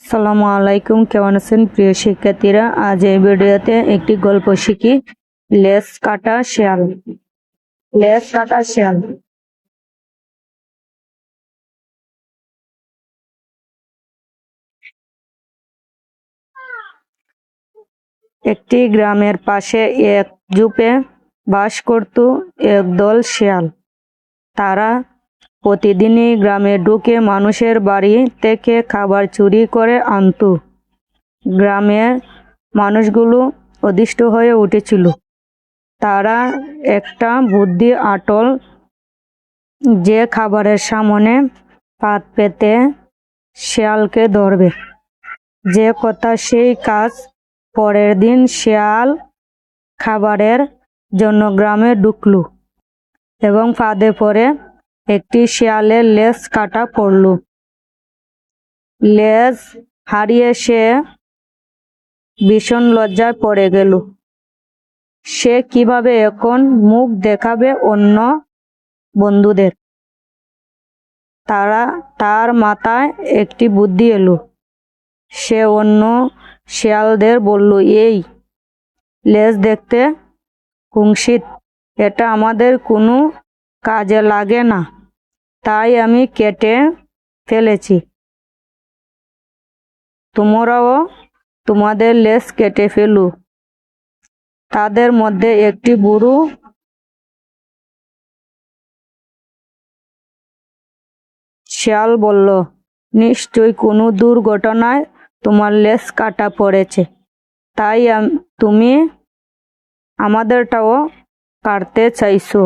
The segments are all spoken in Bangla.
আসসালামু আলাইকুম, কেমন আছেন প্রিয় শিক্ষার্থীরা? আজ এই ভিডিওতে একটি গল্প শিখি। লেজ কাটা শেয়াল। লেজ কাটা শেয়াল। একটি গ্রামের পাশে এক ঝোপে বাস করত একদল শেয়াল। তারা প্রতিদিনই গ্রামে ঢুকে মানুষের বাড়ি থেকে খাবার চুরি করে আনত। গ্রামের মানুষগুলো অতিষ্ঠ হয়ে উঠেছিল। তারা একটা বুদ্ধি আটল, যে খাবারের সামনে পাত পেতে শেয়ালকে ধরবে। যে কথা সেই কাজ। পরের দিন শেয়াল খাবারের জন্য গ্রামে ঢুকল এবং ফাঁদে পড়ে একটি শেয়ালের লেজ কাটা পড়ল। লেজ হারিয়ে সে ভীষণ লজ্জায় পড়ে গেল। সে কিভাবে এখন মুখ দেখাবে অন্য বন্ধুদের? তার মাথায় একটি বুদ্ধি এলো। সে অন্য শেয়ালদের বলল, এই লেজ দেখতে কুৎসিত, এটা আমাদের কোনো কাজে লাগে না, তাই আমি কেটে ফেলেছি। তোমরাও তোমাদের লেজ কেটে ফেলো। তাদের মধ্যে একটি বুড়ো শেয়াল বলল, নিশ্চয়ই কোনো দুর্ঘটনায় তোমার লেজ কাটা পড়েছে, তাই তুমি আমাদেরটাও কাটতে চাইছো।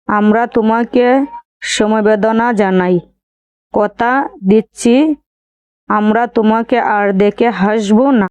আমরা তোমাকে সমবেদনা জানাই। কথা দিচ্ছি, আমরা তোমাকে আর দেখে হাসবো না।